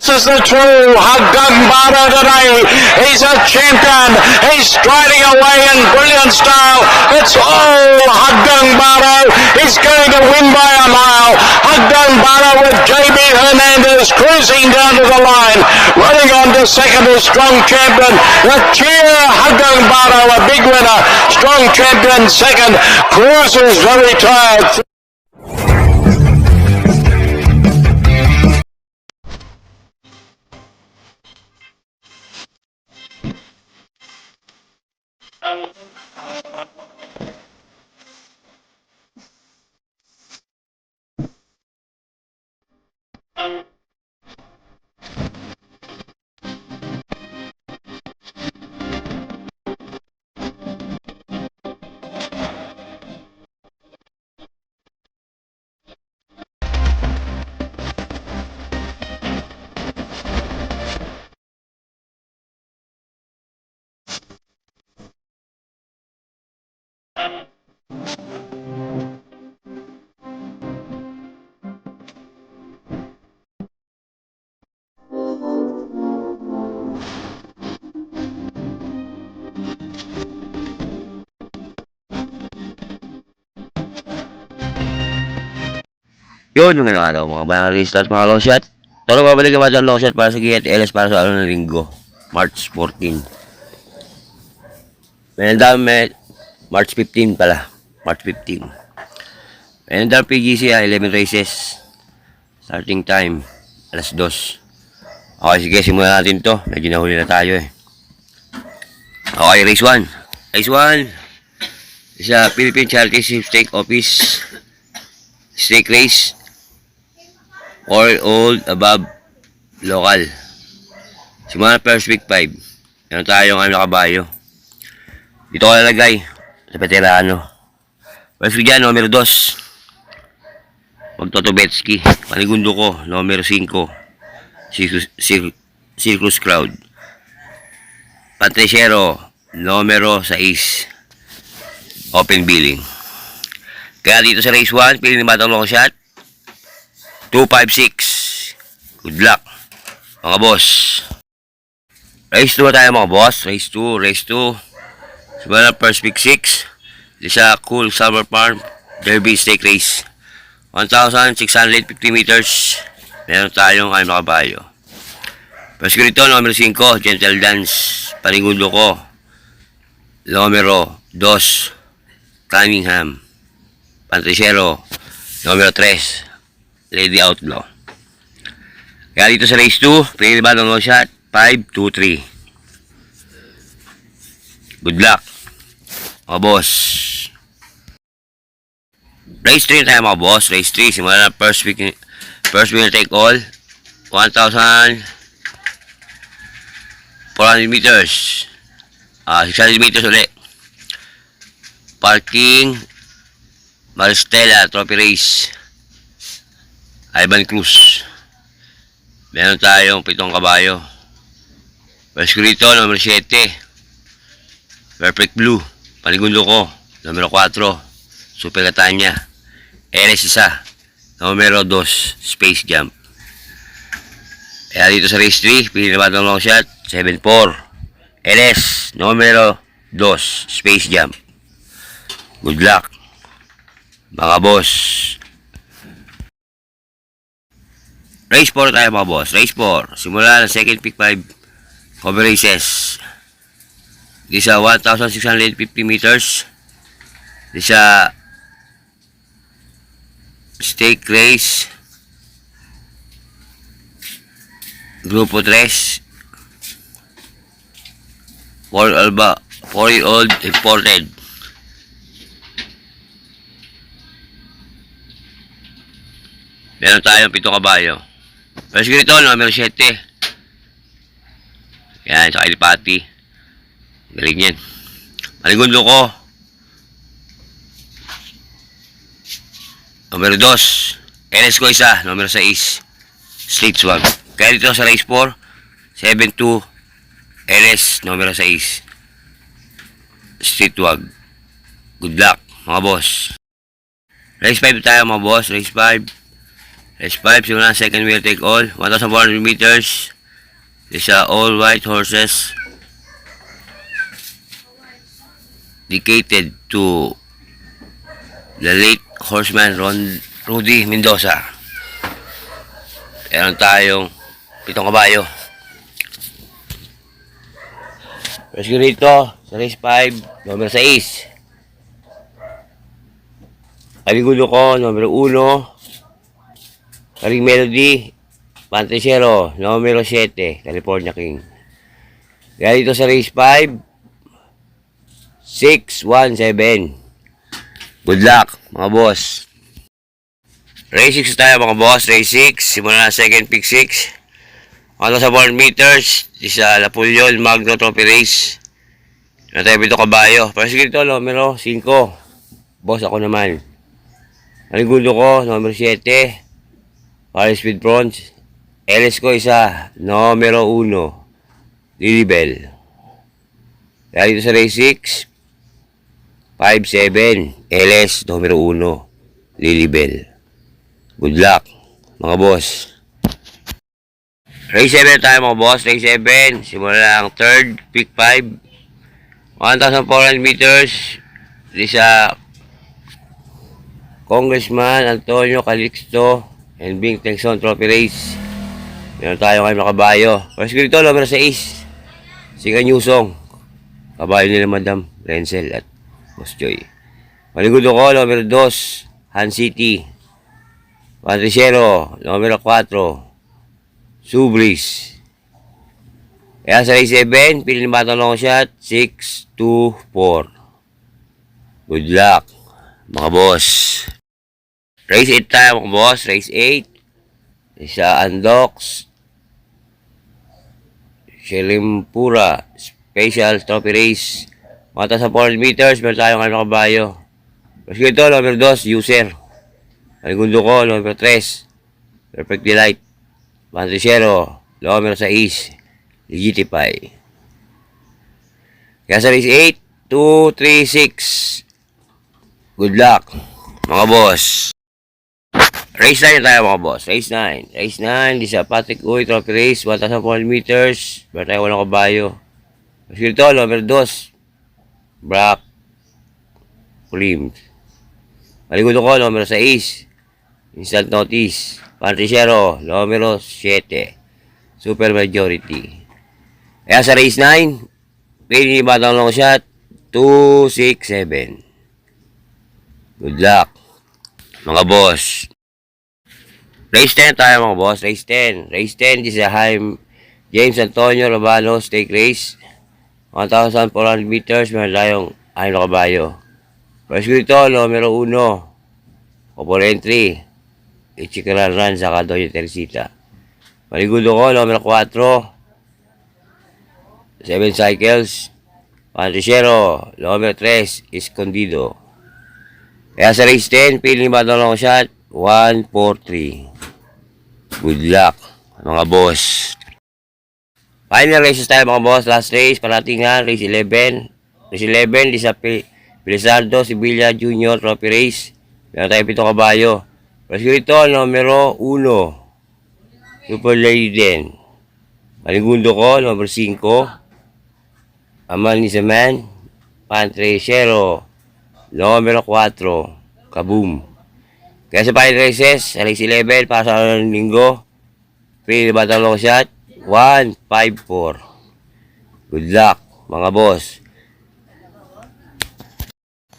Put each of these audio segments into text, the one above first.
This is the true Haggang Bara today. He's a champion. He's striding away in brilliant style. It's all Haggang Bara. He's going to win by a mile. Haggang Bara with JB Hernandez cruising down to the line. Running on to second is Strong Champion. The cheer Haggang Bara, a big winner. Strong Champion second. Cruises very tired. Yun yung araw mga bayang restart mga long shot. Tolo babalik naman dyan long shot para sa Giat LS para sa araw ng linggo, March 14. May March 15 pala. March 15. May PGC 11 races. Starting time alas 2. Okay, sige, simulan natin to. Medyo nahuli na tayo eh. Okay, race 1. Race 1 sa Philippine Charity Sweepstake Office. Stake race. Or old, above, local. Simula first week 5. Meron tayong kabayo. Dito ko lalagay sa veterano. First week dyan, numero 2. Magtotobetsky. Panigundo ko, numero 5. Circus Crowd. Patriciero, numero 6. Open billing. Kaya dito sa race 1, pili ni Batang Long Shot. 256. Good luck, mga boss. Race 2 tayo mga boss. Race 2. Simula first week 6. Sa Cool Summer Farm Derby Stake Race. 1,650 meters. Meron tayong kabayo. First ko rito, numero 5. Gentle Dance. Panigundo ko. Numero 2. Cunningham. Patriciero. Numero 3. Lady Outlaw. Kaya dito sa race 2, pili ba ng long shot? 5, 2, 3. Good luck, mga boss. Race 3 tayo mga boss. Race 3, simula na first week na take all. 1,400 meters. 600 meters ulit. Parking Maristela Trophy Race. Ivan Cruz. Meron tayong 7 kabayo. First ko rito, numero 7. Perfect Blue. Panigundo ko, numero 4. Super Catania. LS 1. Numero 2. Space Jump. Kaya dito sa race 3, pili na batang long shot. 7-4. LS. Numero 2. Space Jump. Good luck, mga boss. Race 4 tayo mga boss. Race 4. Simula ng second pick 5 cover races. Di sa 1,650 meters. Di sa stake race. Grupo 3. 4-year-old imported. Meron tayong 7 kabayo. First ko rito, numero 7. Yan, sa Kalipati. Galing yan. Maligundo ko. Numero 2. LS ko isa, numero 6. Street Swag. Kaya dito sa race 4, 7-2. LS, numero 6. Street Swag. Good luck, mga boss. Race 5 tayo mga boss. Race 5. Race 5, simula second wheel take all. 1,400 meters. These are all white horses. Dedicated to the late horseman Rudy Mendoza. Meron tayong 7 kabayo. Rescue rito sa race 5, number 6. Kaligulo ko, number 1. Kaling Melody, Pantesero, numero 7, California King. Kaya dito sa race 5, 6-1-7. Good luck, mga boss. Race 6 tayo, mga boss. Race 6, simula na second pick 6. 1,400 meters, isa Lapulyon, Magno Trophy Race. Natay 7 kabayo. First dito, numero 5. Boss, ako naman. Kaligulo ko, numero 7. Paris Speed Bronze. LS ko isa, numero 1. Lilibel. Kaya dito sa race 6, 5-7, LS, numero 1. Lilibel. Good luck, mga boss. Race 7 tayo, mga boss. Race 7, simula lang third, pick 5. 1,400 meters. This Congressman Antonio Calixto and Bing Texon Trophy Race. Meron tayo ngayon mga kabayo. First grade ito, numero 6. Sigan Yusong. Kabayo nila Madam Renzel at Boss Joy. Maligudo ko, numero 2. Han City. Patriciero, numero 4. Subris. Kaya sa race 7, pili ng batang long shot, 6-2-4. Good luck, mga boss. Race 8 tayo, mga boss. Race 8. Isa Andox. Shelimpura. Special Trophy Race. 1,400 meters. Meron tayo ng kabayo. Mas ito, number 2, User. Maligundo ko, number 3. Perfect Delight. Patriciero, numero 6. Legitify. Kaya sa race 8, 2, 3, 6. Good luck, mga boss. Race 9 tayo, mga boss. Race 9. Race 9, di sa Patrick Uy Trophy Race, 1,400 meters. Meron tayo 8 kabayo. Mas ito, number 2. Brock Williams. Maligundo ko, numero 6. Instant Notice. Patriciero, numero 7. Super Majority. Kaya sa race 9, pili ni batang long shot, 2-6-7. Good luck, mga boss. Race 10 tayo, mga boss. Race 10. Race 10 is a James Antonio Robano Stake Race. 1,400 meters. Meron tayong 6 kabayo. First grito, numero 1. Opor entry. Ichikaran Run sa Doña Teresita. Maligudo ko, numero 4. 7 cycles. Patriciero, numero 3. Escondido. Kaya sa race 10, pili ni batang long shot, 1-4-3. Good luck, mga boss. Final races tayo, mga boss. Last race, paratingan, race 11. Race 11, di sa Pelizardo, Sevilla Junior Trophy Race. Meron tayo 7 kabayo. First ito, numero 1. Super Leiden. Maligundo ko, numero 5. Amal ni Zaman. Patriciero, numero 4. Kaboom. Kaya sa final races, sa race 11, para sa linggo, pili batang long shot, 1-5-4. Good luck, mga boss.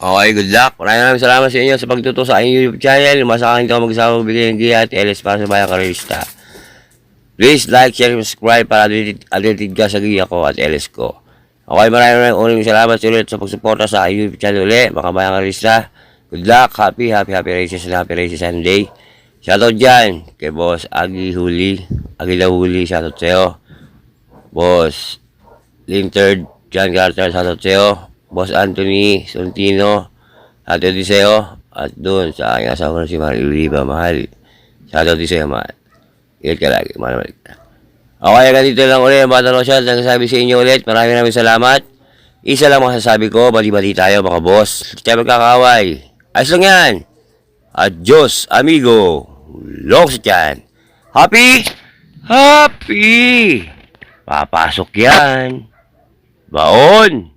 Okay, good luck. Maraming salamat sa inyo sa pagtuto sa inyong YouTube channel. Masakan ito mag-isama magbigay ng giya at LS para sa bayang karista. Please like, share, subscribe para updated ka sa giya ko at LS ko. Okay, maraming salamat ulit sa pagsuporta sa YouTube channel ulit, mga bayang karista. Good luck, happy races and happy races Sunday. Shoutout dyan kay Boss Aguila Huli, shoutout sa'yo. Boss Linterd, John Carter, shoutout sa'yo. Boss Anthony Sontino, shoutout din sa'yo. At doon sa aking asawa na si Marie Oliva, mahal. Shoutout din sa'yo, mahal. Ingat ka lagi, mahal. Okay, ganito lang ulit ang batang shot. Nagsasabi sa inyo ulit, maraming salamat. Isa lang masasabi ko, bali-bali tayo mga boss. Kaya magkakaway. Ayos lang yan. Adios, amigo. Hulog sa tiyan. Happy? Happy! Papasok yan. Baon.